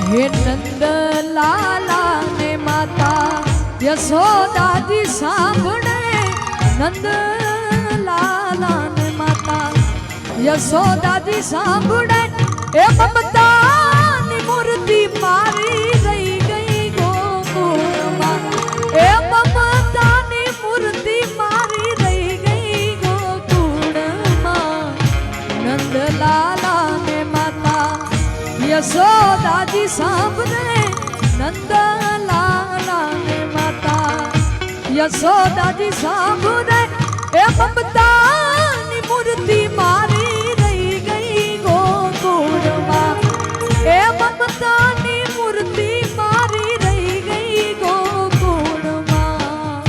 હે નંદ લાલા ને માતા યશોદાજી સાંભળે નંદ લાલા ને માતા યશોદાજી સાંભળે એ મમતાની મૂર્તિ મારી રહી ગઈ ગોકુળમાં એ મમતાની મૂર્તિ મારી રહી ગઈ ગોકુળમાં નંદ લાલા ને માતા યશોદાજી સાંભળે નંદ લાલા ને માતા યશોદાજી સાંભળે એ મમતાની મૂર્તિ મારી રહી ગઈ ગોકુળમાં એ મમતાની મૂર્તિ મારી રહી ગઈ ગોકુળમાં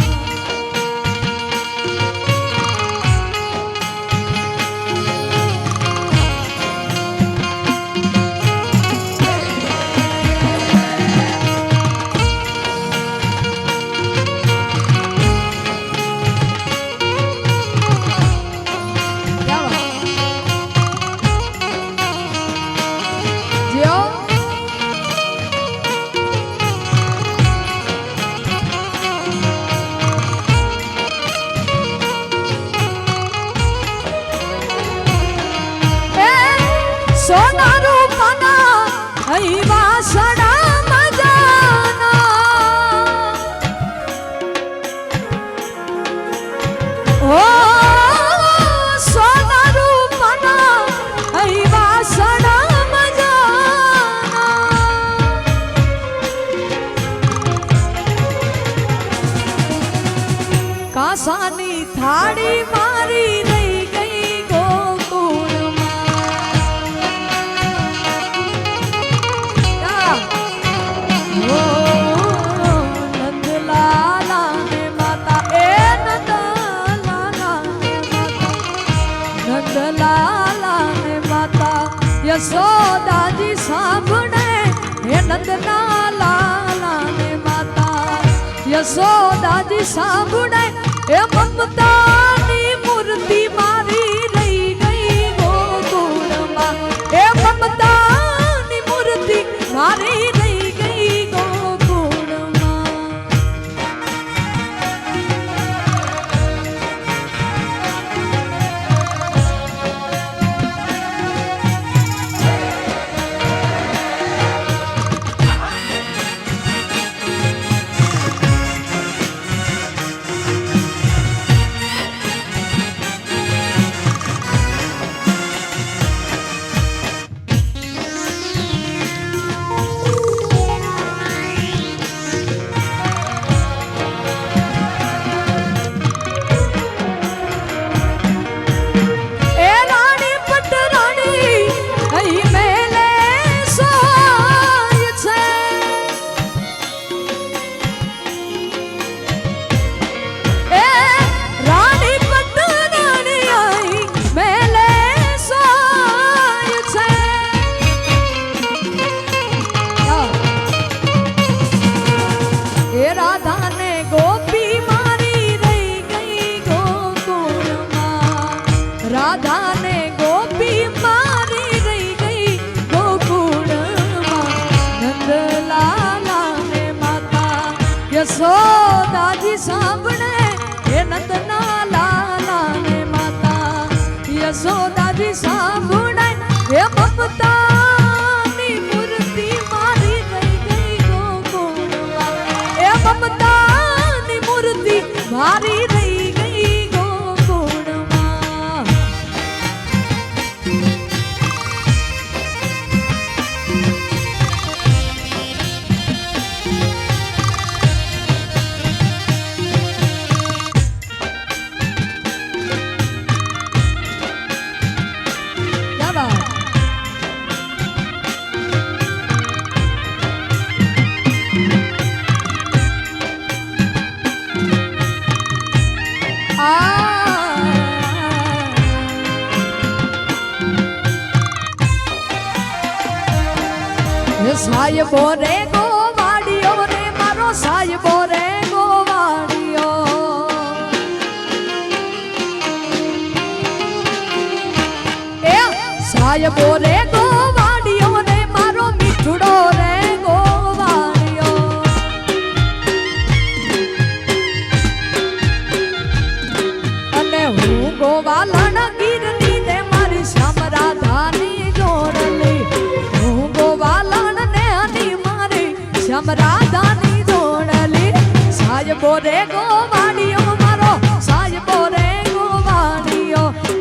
સોના રૂપના હૈવા સડા મજાના ઓ સોના રૂપના હૈવા સડા મજાના કાસાની થાળી મારી રહી ગઈ યશોદાજી સાંભળે હે નંદના લાલા ને માતા યશોદાજી સાંભળે એ મમતાની મૂર્તિ મારી રહી ગઈ ગોકુળમાં એ મમતાની મૂર્તિ મારી રહી ગઈ ગોકુળમાં યશોદાજી સાંભળે હે નંદના લાલા ને માતા યશોદાજી સાંભળે હે મમતાની મૂર્તિ મારી રહી ગઈ ગોકુળમાં એ મમતાની મૂર્તિ મારી રહી ગઈ ગોકુળમાં સાયબો રે ગોવાડિયો રે મારો સાયબો રે ગોવાડિયો એ સાયબો રે ગોવાડિયો રે મારો મીઠડો રે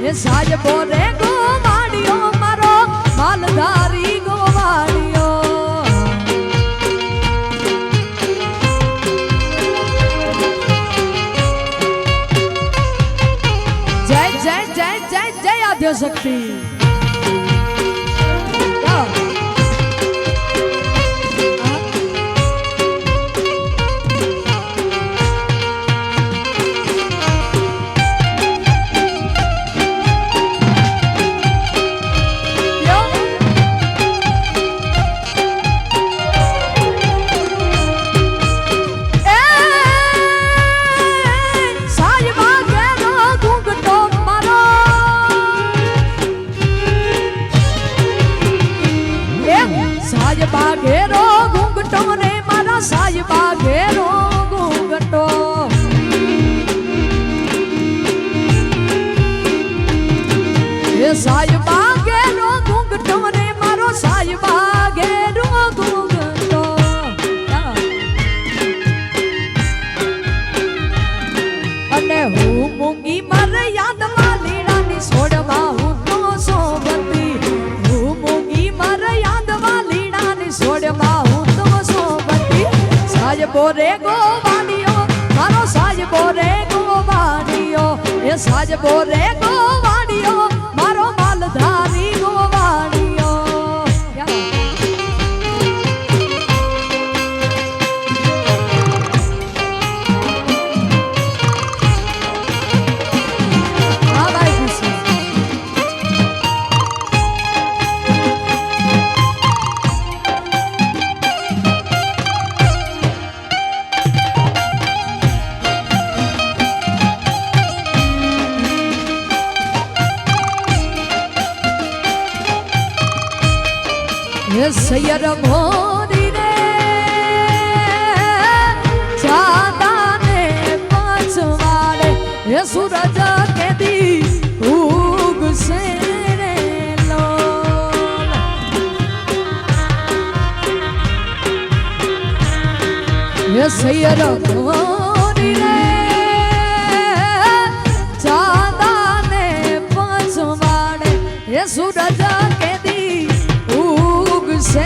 એ સાહેબો રે ગોવાડિયો મારો માલધારી ગોવાડિયો જય જય જય જય જય આદ્યશક્તિ સાહેબા ઘેરો ઘૂંઘટો રે મારા સાહેબા ઘેરો ઘૂંઘટો એ સાહેબા ઘેરો ઘૂંઘટો રે મારો સાહેબા ઘેરો ઘૂંઘટો અને હું મૂંગી મારે યાદમાં લીડાની છોડવા હું તો સોબતી હું મૂંગી મારે છોડવા હું તો સોબતી સાહેબો રે ગોવાડિયો મારો સાહેબો રે ગોવાડિયો એ સાહેબો રે ગોવાડિયો મારો માલધારી ગોવાડિયો હા ભાઈ ખુશી સૈયર મોરી રે ચાંદાને પછવાડે એ સૂરજ કેદી ઉગશે રે લોલ એ સૈયર મોરી રે ચાંદાને પછવાડે એ સૂરજ કેદી से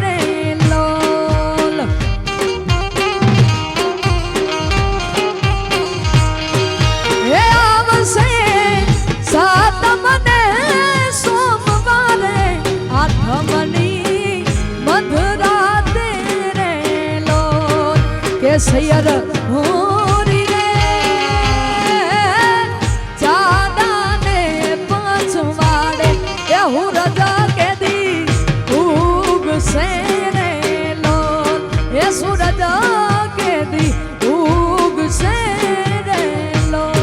रे लोल हे आवसे सातमने सोमवारे आठमनी मधुराते रे लोल के सैयर होरी रे चांदाने पछवाड़े ए हूँ रजा के दी से रे लोल ये सूरज के दी उग से रे लोल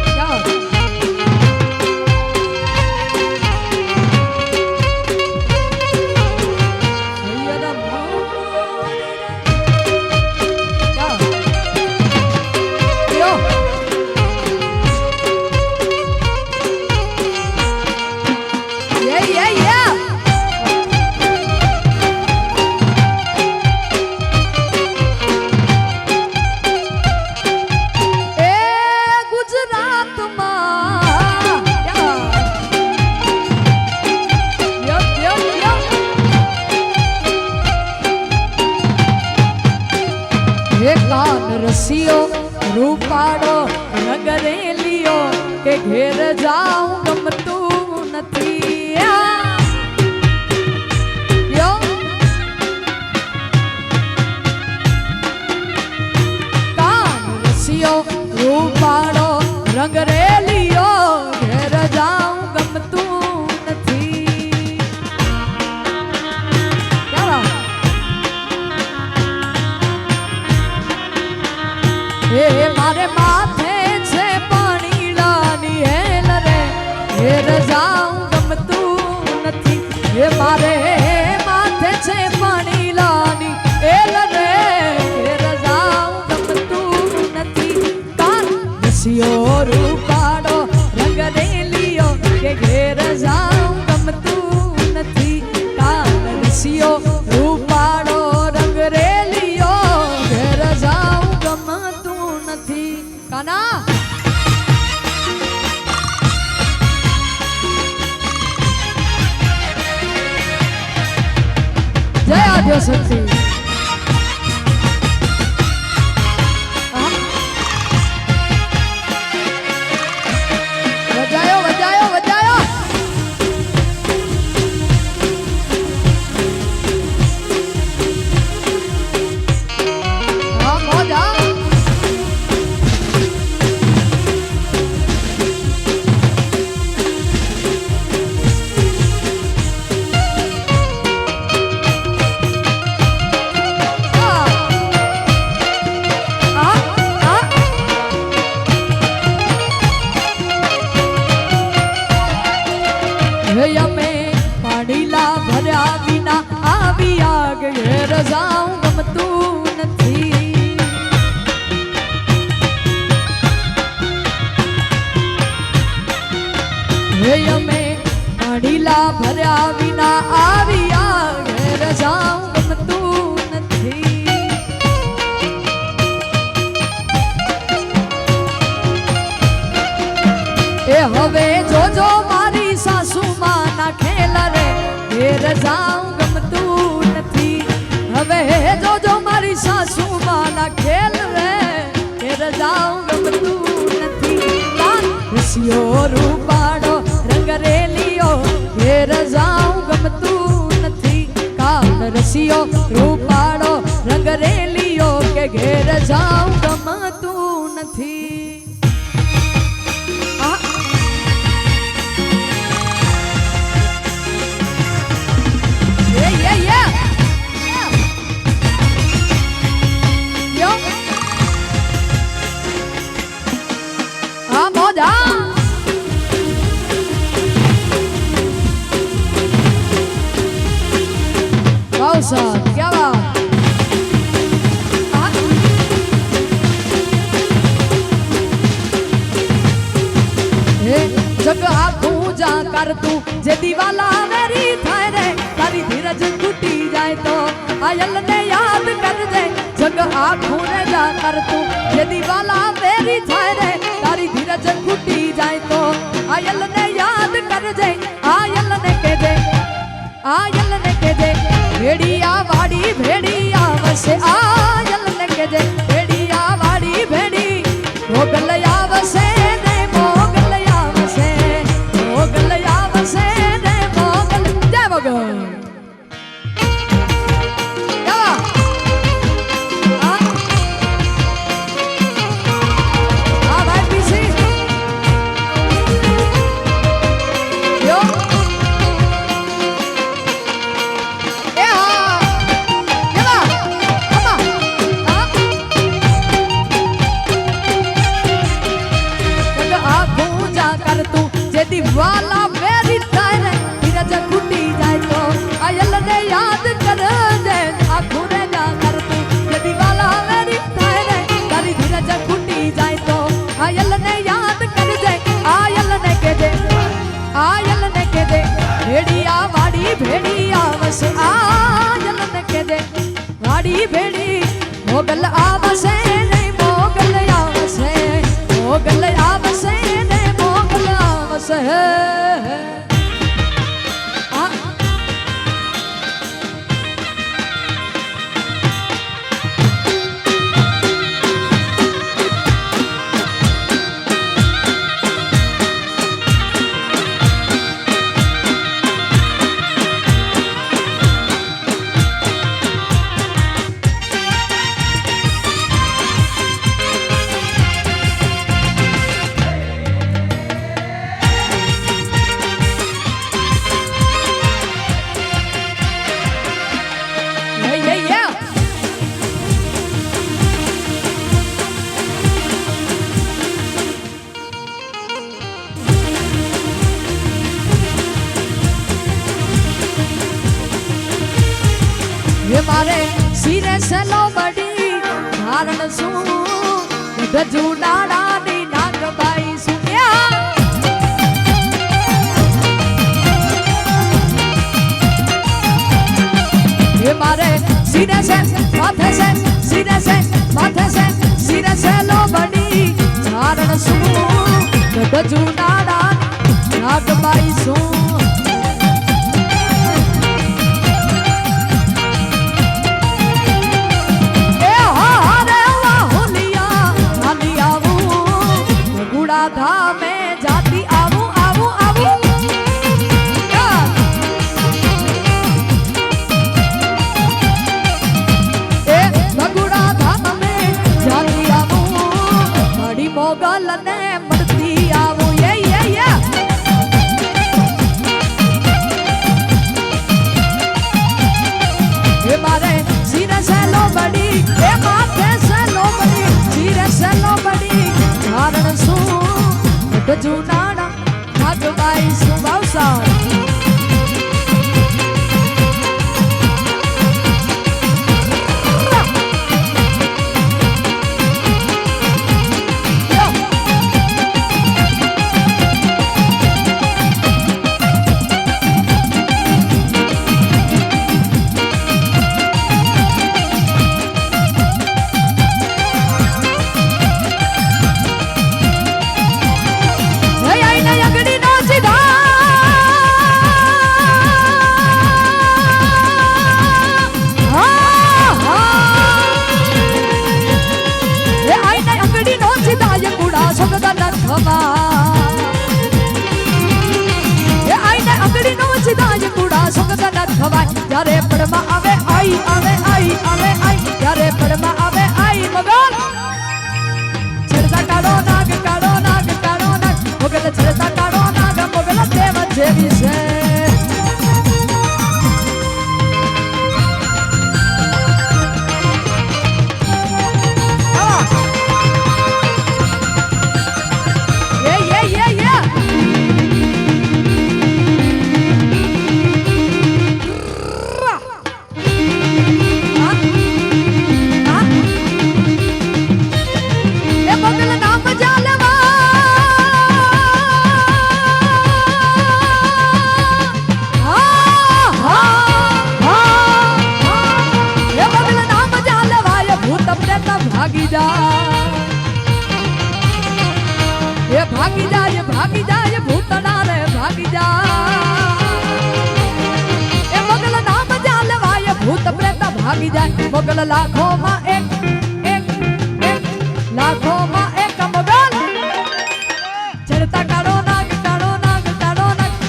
क्या રસિયો રૂપાડો રંગરેલિયો કે ઘેર જાઉં ગમતું નથી કાન રસિયો રૂપાડો રંગરેલિયો ઘેર જાઉં ગમતું નથી એ મારે માથે છે પાણીલાની હેલ રે ઘેર જાઉં ગમતું નથી એ મારે માથે છે પાણીલાની હેલ રે ઘેર જાઉં ગમતું નથી કાન રસિયો રૂપાડો રંગરેલિયો કે ઘેર જાઉં ગમતું નથી કાન રસિયો રૂપાડો રંગરેલિયો ઘેર જાઉં ગમતું નથી કાના આદ્ય શક્તિ વજાયો વજાયો વજાયો હા મોજા અમે પાણીલા ભર્યા વિના આવી આગ ઘેર જાઉં ગમતું નથી અમે પાણીલા ભર્યા વિના આવી આગ ઘેર જાઉં ગમતું નથી એ હવે જોજો મારી સાસુ માના ખેલ રે ઘેર જાઉં ગમતું નથી હવે જોજો મારી સાસુ માના ખેલ રે ઘેર જાઉં ગમતું નથી રસિયો રૂપાડો રંગ રેલિયો ઘેર જાઉં ગમતું નથી કાન રસિયો રૂપાડો રંગ રેલિયો કે ઘેર જાઉં ગમતું નથી क्या बात जग आखूं जा कर तू जे दीवाला मेरी थाय रे तारी धीरज टूटी जाए तो आयल ने याद कर दे जग आखूं ने जा कर तू जे दीवाला मेरी थाय रे तारी धीरज टूटी जाए तो आयल ने याद कर दे आयल ने कह दे भेड़िया वाड़ी भेड़िया वसे आयल ने कह दे भेड़िया वाड़ी भेड़ी मोगलया वसे ने मोगलया वसे मोगलया वसे ने मोगल जय मोगल दीवाला मेरी तारे धीरज टूटी जाए तो आयल ने याद कर दे आँखों ने जा कर तू ये दीवाला मेरी तारे तारी धीरज टूटी जाए तो आयल ने याद कर दे आयल ने कह दे भेड़िया वाड़ी भेड़िया वसे आयल ने कह दे वाड़ी भेड़ी मोगल आवसे नहीं मोगल आवसे मोगल आवसे नहीं मोगल आवसे मारे सिरे से लो बड़ी धारण सू गजू डाड़ा नी नाग बाई सुनिया ये मारे सिरे से माथे से सिरे से माथे से सिरे से लो बड़ी धारण सू गजू डाड़ा नाग बाई सू ભગુડા ધામે જાતી આવું આવું આવું એ ભગુડા ધામે જાતી આવું મળી મોગલ ને મળતી આવું એ મારે સિરે સેલો બડી એ માથે સેલો બડી સિરે સેલો બડી કારણ શું જુનાણા ભાગવાઈ સુભાવસા જ્યારે પડમાં આવે આઈ આવે આઈ આવે આઈ જ્યારે પડમાં આવે આઈ મગલ છેડતા કાળો નાગ મોગલ છેડતા કાળો નાગ મોગલ દેવ જેવી છે ભાગી જાય ભૂતડા રે ભાગી જા એ મોગલ નામ જાલવાય ભૂત પ્રેત ભાગી જાય મોગલ લાખોમાં એક લાખોમાં એક મોગલ છેડતા કાળો નાગ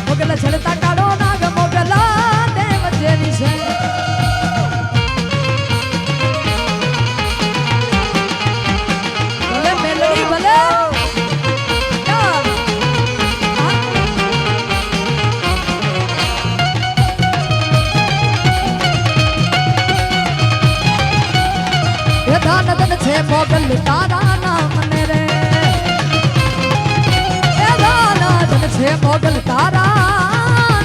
મોગલ છેડતા કાળો નાગ મોગલ દેવ જેવી છે ભલે મેલડી ભલે મોગલ તારા નામ ને રે એ દાનત છે મોગલ તારા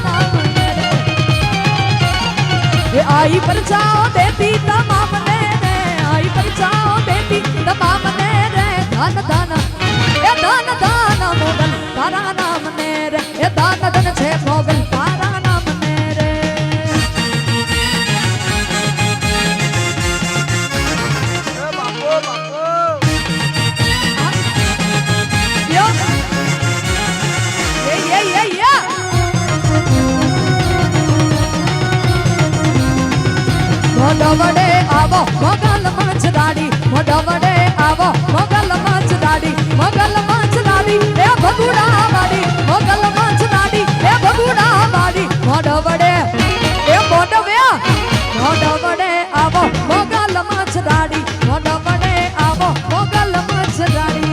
નામ ને રે એ આઈ પરચાઓ દેતી તમામ ને રે આઈ પરચાઓ દેતી તમામ ને રે ધન ધન એ ધન ધન મોગલ તારા નામ ને રે એ દાનત છે મોગલ તારા નામ ને રે મોઢ વડે આવો મોગલ મચદાડી મોઢ વડે આવો મોગલ મચદાડી એ ભગુડા વાડી મોગલ મચદાડી એ ભગુડા વાડી મોઢ વડે એ મોઢ વડે આવો મોગલ મચદાડી મોઢ વડે આવો મોગલ મચદાડી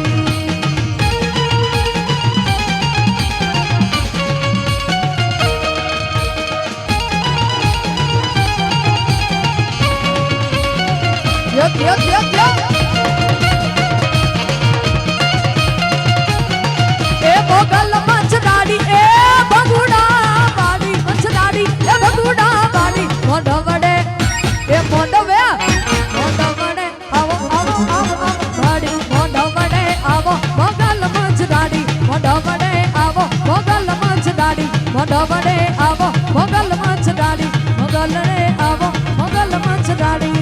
એ મોગલ મચદાડી એ ભગુડા વાડી મચદાડી એ ભગુડા વાડી મોઢ વડે એ મોઢ વડે આવો આવો આવો વાડી મોઢ વડે આવો મોગલ મચદાડી મોઢ વડે આવો મોગલ મચદાડી મોઢ વડે આવો મોગલ મચદાડી મોગલ રે આવો મોગલ મચદાડી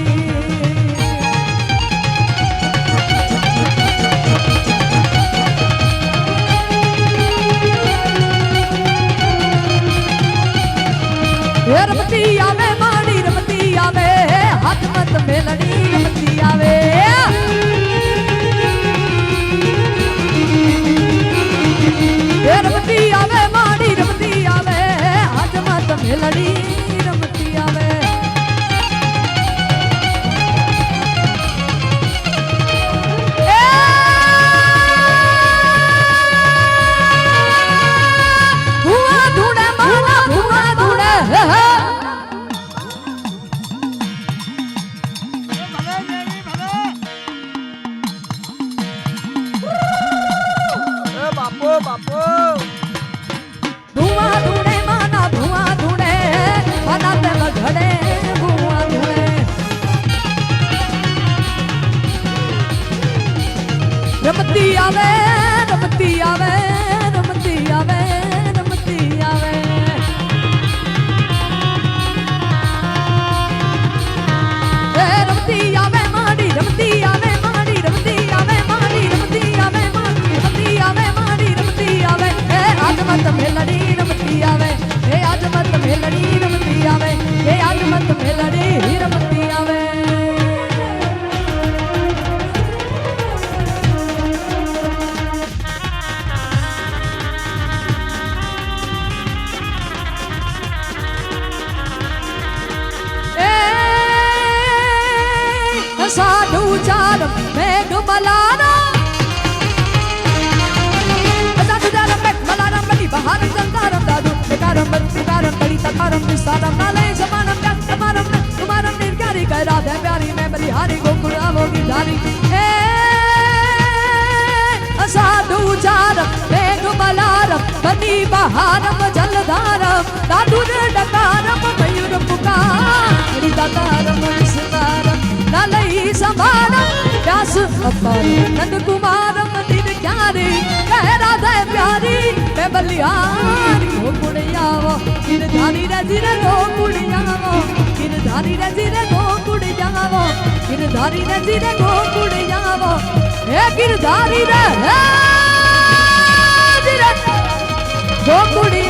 રમતી આવે માડી રમતી આવે હાથ મત મેલડી રમતી આવે बापू धुआं धुणे माना धुआं धुणे माना ते बघड़े धुआं धुणे रमती आवे रमती आवे रमती आवे रमती आवे रमती आवे माड़ी रमती आवे माड़ी रमती आवे माड़ी रमती आवे माड़ी रमती आवे माड़ी रमती आवे आज मत मेलड़ी रमती आवे आज मत मेलड़ी रमती आवे आज मत मेलड़ी रमती आवे साधु चारम मेघ मलारम साधु चारम मेघ मलारम बली बहारम संसारम दादु बेकारम बंसीकारम तड़ी तकारम निस्सारम नाले समानम क्या समारम तुम्हारम निर्गारी कह राधे प्यारी मैं बलिहारी गोकुल आवोगी धारी साधु चारम मेघ मलारम बली बहारम जलधारम दादु डकारम मयूर पुकार दातारम निस्सारम नालई समारम व्यास अपार नंद कुमारम दिन क्यारी कह राधा प्यारी मैं बलिहारी हो कुड़ियावो गिरधारी रजिरे दो कुड़ियावो गिरधारी रजिरे दो कुड़ियावो गिरधारी रजिरे दो कुड़ियावो हे गिरधारी रे दो कुड़ी